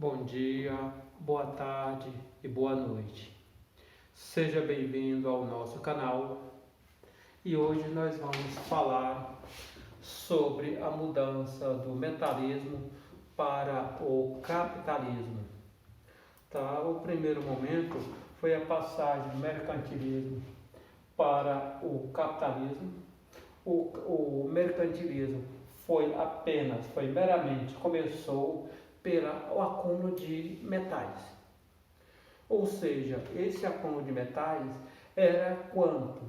Bom dia, boa tarde e boa noite. Seja bem-vindo ao nosso canal e hoje nós vamos falar sobre a mudança do mentalismo para o capitalismo. Tá? O primeiro momento foi a passagem do mercantilismo para o capitalismo. O mercantilismo começou pelo acúmulo de metais. Ou seja, esse acúmulo de metais era quando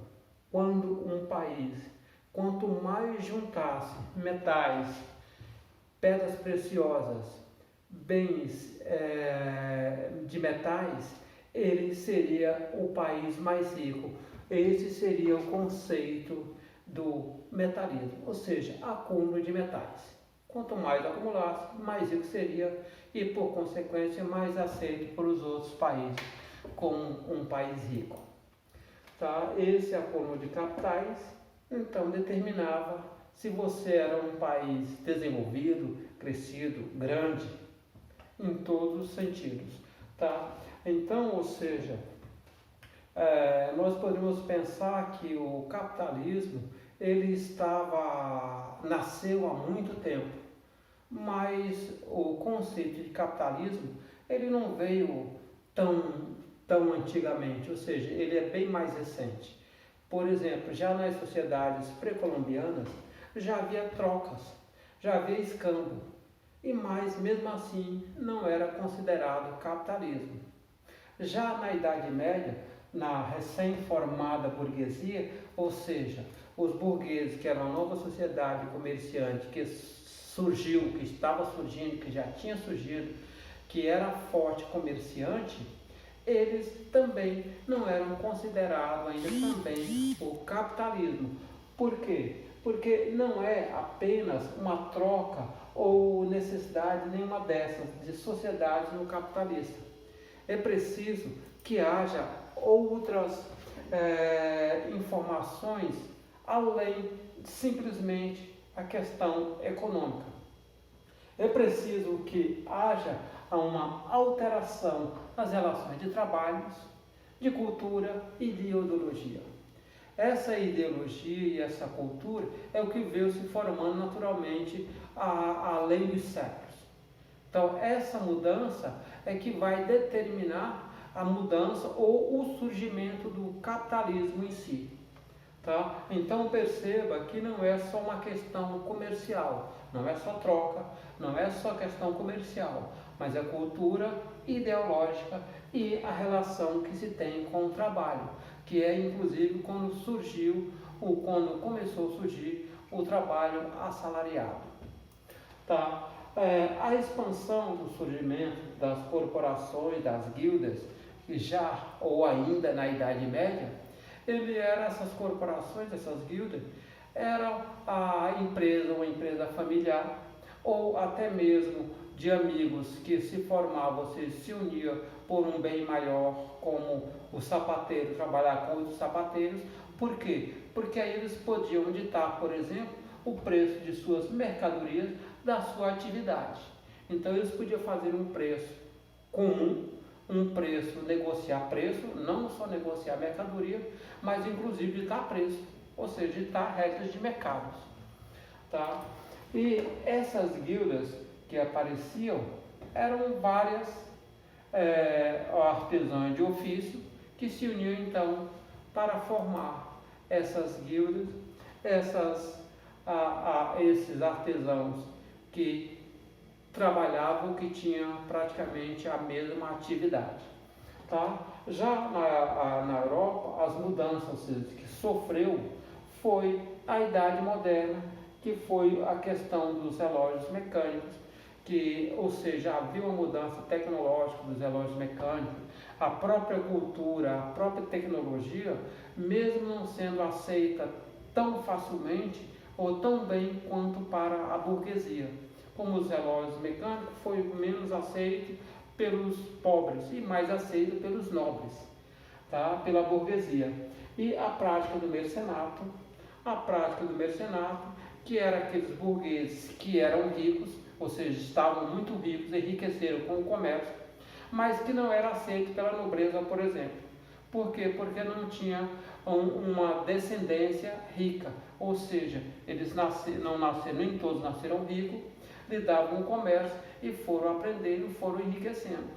um país, quanto mais juntasse metais, pedras preciosas, bens de metais, ele seria o país mais rico. Esse seria o conceito do metalismo, ou seja, acúmulo de metais. Quanto mais acumulasse, mais rico seria e, por consequência, mais aceito pelos outros países como um país rico. Tá? Esse acúmulo de capitais, então, determinava se você era um país desenvolvido, crescido, grande, em todos os sentidos. Tá? Então, ou seja, nós podemos pensar que o capitalismo nasceu há muito tempo, mas o conceito de capitalismo ele não veio tão antigamente, ou seja, ele é bem mais recente. Por exemplo, já nas sociedades pré-colombianas já havia trocas, já havia escambo, mas mesmo assim não era considerado capitalismo. Já na Idade Média, na recém-formada burguesia, ou seja, os burgueses, que era uma nova sociedade comerciante que surgiu, que estava surgindo, que já tinha surgido, que era forte comerciante, eles também não eram considerados ainda também o capitalismo. Por quê? Porque não é apenas uma troca ou necessidade nenhuma dessas de sociedade no capitalista. É preciso que haja outras informações além de simplesmente a questão econômica. É preciso que haja uma alteração nas relações de trabalhos, de cultura e de ideologia. Essa ideologia e essa cultura é o que veio se formando naturalmente além dos séculos. Então, essa mudança é que vai determinar a mudança ou o surgimento do capitalismo em si. Tá? Então perceba que não é só uma questão comercial, não é só troca, não é só questão comercial, mas é cultura ideológica e a relação que se tem com o trabalho, que é inclusive quando começou a surgir o trabalho assalariado. Tá? A expansão do surgimento das corporações, das guildas, já ou ainda na Idade Média, essas corporações, essas guildas, eram uma empresa familiar, ou até mesmo de amigos que se formavam, você se uniam por um bem maior, como o sapateiro, trabalhar com os sapateiros. Por quê? Porque aí eles podiam ditar, por exemplo, o preço de suas mercadorias da sua atividade. Então eles podiam fazer um preço comum, negociar preço, não só negociar mercadoria, mas inclusive ditar preço, ou seja, ditar regras de mercados. Tá? E essas guildas que apareciam eram várias artesãos de ofício que se uniam então para formar essas guildas, esses artesãos que trabalhavam, que tinham praticamente a mesma atividade. Tá? Já na Europa, as mudanças que sofreu foi a Idade Moderna, que foi a questão dos relógios mecânicos, ou seja, havia uma mudança tecnológica dos relógios mecânicos, a própria cultura, a própria tecnologia, mesmo não sendo aceita tão facilmente ou tão bem quanto para a burguesia. Como os relógios mecânicos foi menos aceito pelos pobres e mais aceito pelos nobres, tá? Pela burguesia. E a prática do mercenato, que era aqueles burgueses que eram ricos, ou seja, estavam muito ricos, enriqueceram com o comércio, mas que não era aceito pela nobreza, por exemplo. Por quê? Porque não tinha uma descendência rica, ou seja, eles não nasceram, nem todos nasceram ricos, lidavam com o comércio e foram aprendendo, foram enriquecendo.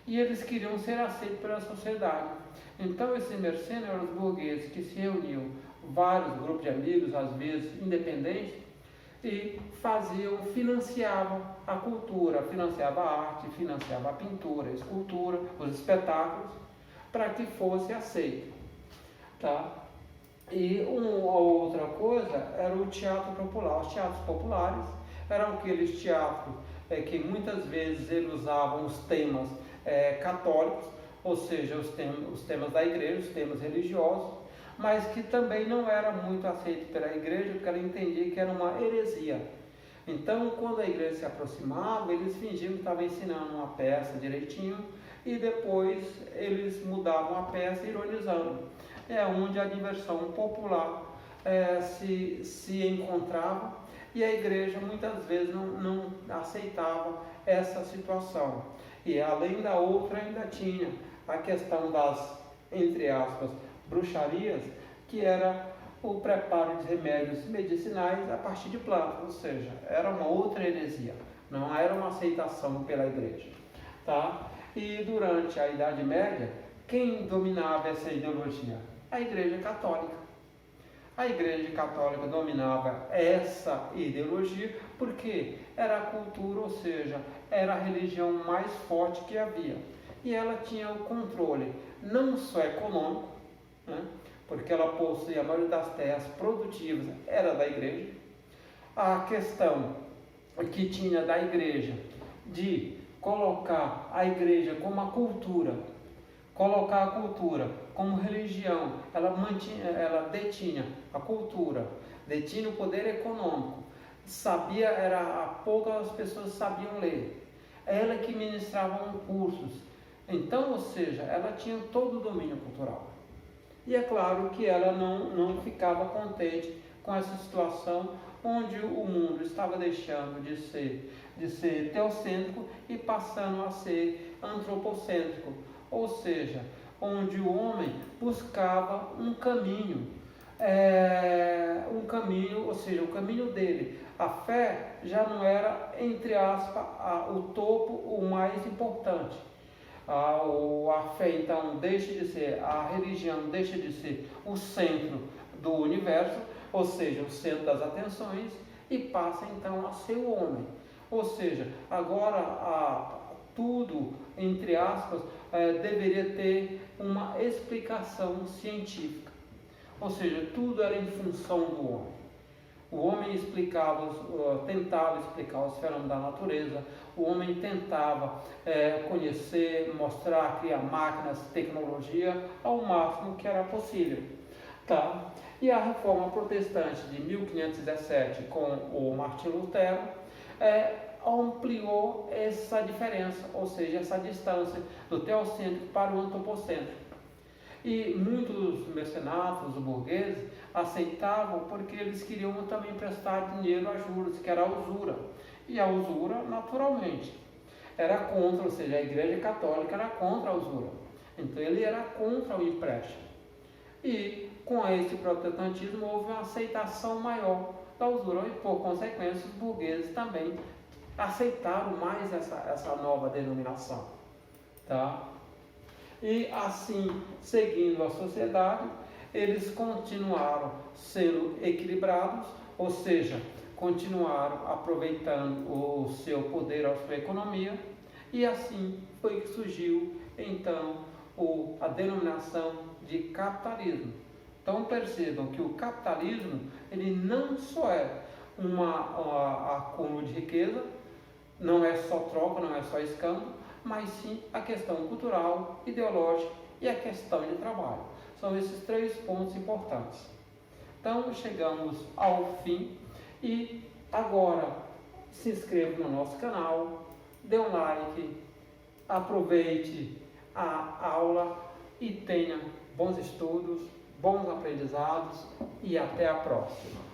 E eles queriam ser aceitos pela sociedade. Então, esses mercenários eram os burgueses que se reuniam, vários grupos de amigos, às vezes independentes, e financiavam a cultura, financiavam a arte, financiavam a pintura, a escultura, os espetáculos, para que fosse aceito. Tá? E uma outra coisa era o teatro popular. Os teatros populares eram aqueles teatros que muitas vezes eles usavam os temas católicos, ou seja, os temas da igreja, os temas religiosos, mas que também não era muito aceito pela igreja, porque ela entendia que era uma heresia. Então, quando a igreja se aproximava, eles fingiam que estavam ensinando uma peça direitinho, e depois eles mudavam a peça ironizando. É onde a diversão popular se encontrava, e a igreja muitas vezes não aceitava essa situação. E além da outra, ainda tinha a questão das, entre aspas, bruxarias, que era o preparo de remédios medicinais a partir de plantas, ou seja, era uma outra heresia, não era uma aceitação pela igreja. Tá? E durante a Idade Média, quem dominava essa ideologia? A Igreja Católica. A Igreja Católica dominava essa ideologia porque era a cultura, ou seja, era a religião mais forte que havia. E ela tinha o controle não só econômico, né, porque ela possuía a maioria das terras produtivas, era da igreja. A questão que tinha da igreja de colocar a igreja como a cultura, colocar a cultura como religião, ela detinha a cultura, detinha o poder econômico, poucas pessoas sabiam ler, ela que ministrava cursos. Então, ou seja, ela tinha todo o domínio cultural. E é claro que ela não ficava contente com essa situação onde o mundo estava deixando de ser teocêntrico e passando a ser antropocêntrico, ou seja, onde o homem buscava um caminho, ou seja, o caminho dele. A fé já não era, entre aspas, o topo, o mais importante. A fé, então, a religião deixa de ser o centro do universo, ou seja, o centro das atenções, e passa, então, a ser o homem. Ou seja, agora tudo, entre aspas, deveria ter uma explicação científica. Ou seja, tudo era em função do homem. O homem tentava explicar os fenômenos da natureza, o homem tentava conhecer, mostrar, criar máquinas, tecnologia ao máximo que era possível. Tá? E a reforma protestante de 1517 com o Martinho Lutero ampliou essa diferença, ou seja, essa distância do teocêntrico para o antropocêntrico. E muitos mecenatos, os burgueses, aceitavam porque eles queriam também prestar dinheiro a juros, que era a usura. E a usura, naturalmente, era contra, ou seja, a Igreja Católica era contra a usura. Então ele era contra o empréstimo. E com esse protestantismo houve uma aceitação maior da usura e, por consequência, os burgueses também aceitaram mais essa nova denominação. Tá? E assim, seguindo a sociedade, eles continuaram sendo equilibrados, ou seja, continuaram aproveitando o seu poder, a sua economia, e assim foi que surgiu então a denominação de capitalismo. Então percebam que o capitalismo ele não só é acúmulo de riqueza, não é só troca, não é só escambo, mas sim a questão cultural, ideológica e a questão de trabalho. São esses três pontos importantes. Então chegamos ao fim e agora se inscreva no nosso canal, dê um like, aproveite a aula e tenha bons estudos, bons aprendizados e até a próxima.